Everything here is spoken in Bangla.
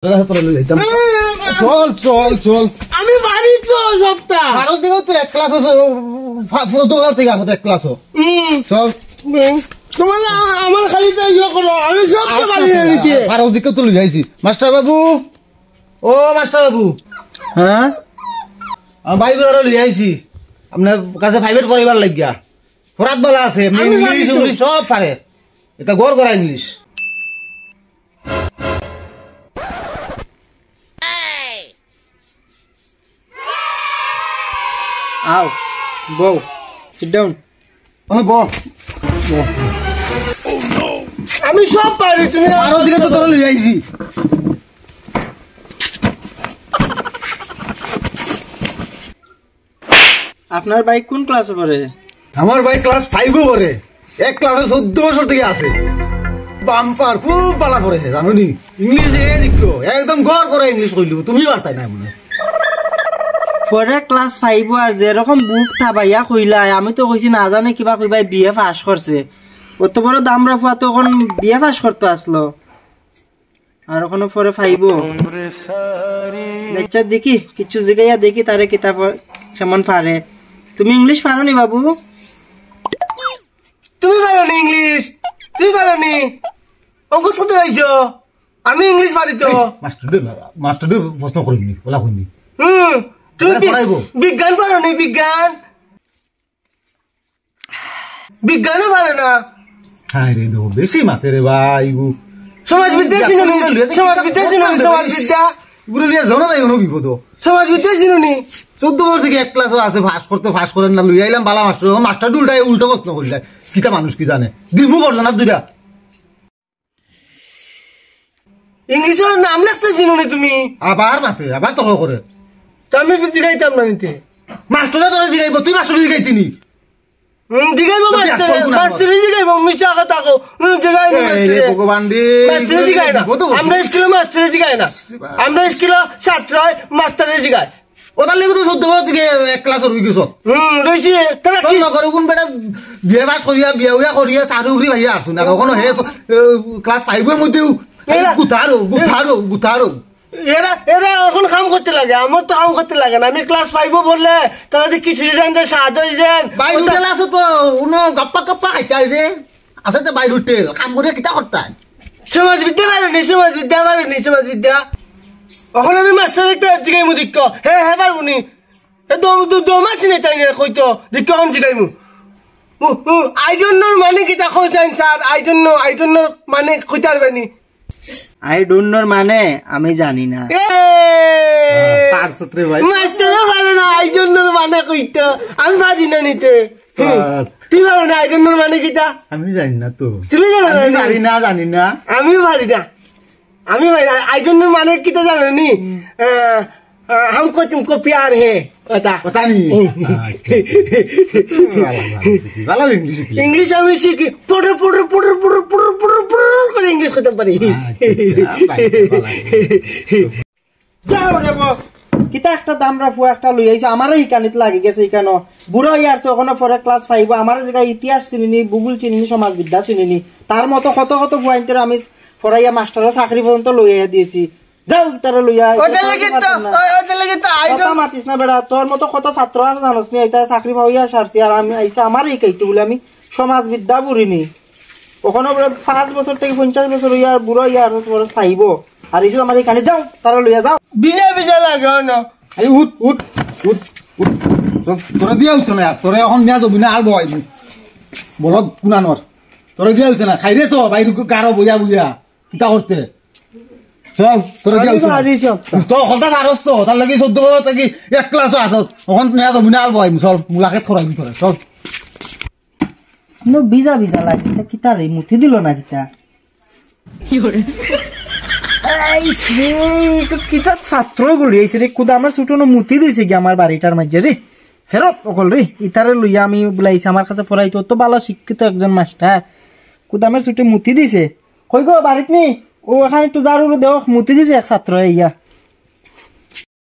চল চল চল আমি বাড়ি চল সপ্তাহ ভারত দিকে তো এক ক্লাস এক ক্লাস চল তোমার আমার খালি তো ইয়ে করো আমি সবটা বাড়ি নিতে ভারত দিকে তো লই যাইছি মাস্টার বাবু ও মাস্টার বাবু হ্যাঁ আমি বাইক ধরে লই আইছি আপনার কাছে ফাইভের পরিবার লাগিয়া ফরাত বলা আছে ইংলিশ ইংলিশ সব পারে এটা গড় করা ইংলিশ আও বউ সিট ডাউন আমি সব পারি তুমি আরো দিকে তো ধরে লই আইছি আপনার বাইক কোন ক্লাসে পড়ে আমার ভাই ক্লাস 5 এ পড়ে এক ক্লাসে 14 বছর থেকে আছে বাম্পার খুব পালা পড়েছে জানো নি ইংলিশ শিখো একদম গড় করে ইংলিশ কইলি তুমি পারতাই না মনে পরে ক্লাস 5 আর যেরকম বুক থাবাইয়া কইলাই আমি তো কইছি না জানে কিবা কইবাই বিএ পাস করছে অত বড় দাম রাফা তো এখন বিএ পাস করতে আসলো আর ওখানে পরে 5 লেকচার দেখি কিছু জিগাইয়া দেখি তারে কিতাব কেমন পারে তুমি ইংলিশ পারো নি বাবু তুমি পারো নি ইংলিশ তুমি পারো নি অঙ্ক কত হইছো আমি ইংলিশ পারি তো মাস্টার প্রশ্ন করিনি বলা কইনি তুমি বিজ্ঞান পারো নি বিজ্ঞান বিজ্ঞানও পারো না হ্যাঁ রে দো বেশি মাতে রে ভাই সমাজবিদ্যা চিনুনি সমাজবিদ্যা চিনুনি সমাজবিদ্যা গুরু লিয়া জানো যাই কোনো বিপদ সমাজবিদ্যা চিনুনি 14 বছর থেকে এক ক্লাসও আছে ফাঁস করেন না লই আইলাম বালা মাস্টার উল্টাই উল্টো প্রশ্ন করলে কিটা মানুষ কি জানে দিমু করলো না দুইটা ইংলিশের নাম লিখতে চিনুনি তুমি আবার মাতে আবার তর্ক করে তো আমি জিগাইতাম না নিতে মাস্টারে তোরে জিগাইব তুই মাস্টারে জিগাইতিনি জিগাইব মাস্টারে জিগাইব মিছা কথা কও জিগাইব মাস্টারে ভগবান রে মাস্টারে জিগাই না আমরা স্কুলে মাস্টারে জিগাই না আমরা স্কুলে ছাত্র মাস্টারে জিগাই ওটার লেগে তো 14 বছর থেকে এক ক্লাস রই গেছ রইছি তারা কি নকরে কোন বেটা বিয়ে বাস করিয়া বিয়ে উয়া করিয়া চাকরি ভাইয়া আসুন না কখনো হে ক্লাস 5 এর মধ্যেও গুতারো এরা এরা এখন কাম করতে লাগে আমার তো কাম করতে লাগে না আমি ক্লাস 5 বললে তারা যে খিচুড়ি রান্ধে সাহায্য দেন বাইর হোটেল আছে তো গপ্পা গপ্পা খাইতে আছে আছে তো বাইর হোটেল কাম করে কিটা করতে সমাজবিদ্যা পারেনি সমাজবিদ্যা এখন আমি মাস্টার একটা জিগাইমু দিক্ক হে হে পারবুনি দমাছি নেই তাই কইতো দিক্ক এখন জিগাইমু আই ডোন্ট নো মানে কিটা কইছেন স্যার আই ডোন্ট নো মানে কইতে পারবেনি আই ডোন্ট নো মানে আমি জানি না পারছত্রে ভাই মাস্টারও পারে না আই ডোন্ট নো মানে কইতো আমি পারি না নিতে তুই পারো না আই ডোন্ট নো মানে কিটা আমি জানি না তো তুমি জানো না পারি না জানি না আমিও পারি না আই ডোন্ট নো মানে কিটা জানো নি हमको तुमको प्यार है पता नहीं वाला इंग्लिश আমি শিখি পড়ে করে ইংলিশ করতে পারি যাও যাবো কিতা একটা দাম রাফু একটা লই আইছে আমারই হিকানিত লাগি গেছে ইকানো বুড়ো ইয়ারছে ওখানে পরে ক্লাস 5 আমার জায়গা ইতিহাস চিনিনি ভূগোল চিনিনি সমাজবিদ্যা চিনিনি তার মতো কত পয়েন্টের আমি পড়াইয়া মাস্টারের চাকরি পর্যন্ত লই আইয়া দিয়েছি যাও তারা লইয়া ওটা লাগি তো আইতো মাতিস না বেড়া তোর মতো কত ছাত্র আছে জানোস নি এটা চাকরি পাইয়া সারছি আর আমি আইসা আমারই কইতে বলে আমি সমাজবিদ্যা পড়িনি ওখানে 5 বছর থেকে 50 বছর হইয়া বুড়ো ইয়ার পরে খাইব আর এসে আমার এখানে যাও তারা লইয়া যাও বিজা লাগে না আই উঠ তোরা দিয়া উঠ না তোরা এখন নিয়া যাবি না আর বইবি বলদ কুনানর তোরা দিয়া উঠ না খাইরে তো বাইরে গারো বুয়া কিটা করতে চল তোরা দিয়া উঠ তো হলতা পারস তো তার লাগি 14 বছর থেকে এক ক্লাসও আছো এখন নিয়া যাবি না আর বইবি চল মুলাকে খরাইবি তোরা চল নো বিজা লাগে কিতা রে মুঠি দিল না কিতা কি করে এই তো কিতা ছাত্র গুলি আইছে রে কুদা আমার ছুটনো মুঠি দিছে কি আমার বাড়িটার মাঝে রে ফেরত অকল রে ইতারে লইয়া আমি বলাইছি আমার কাছে পড়াইতো তো ভালো শিক্ষিত একজন মাস্টার কুদা আমার ছুটে মুঠি দিছে কই গো বাড়িত নি ও এখানে একটু জারুর দেও মুঠি দিছে এক ছাত্র ইয়া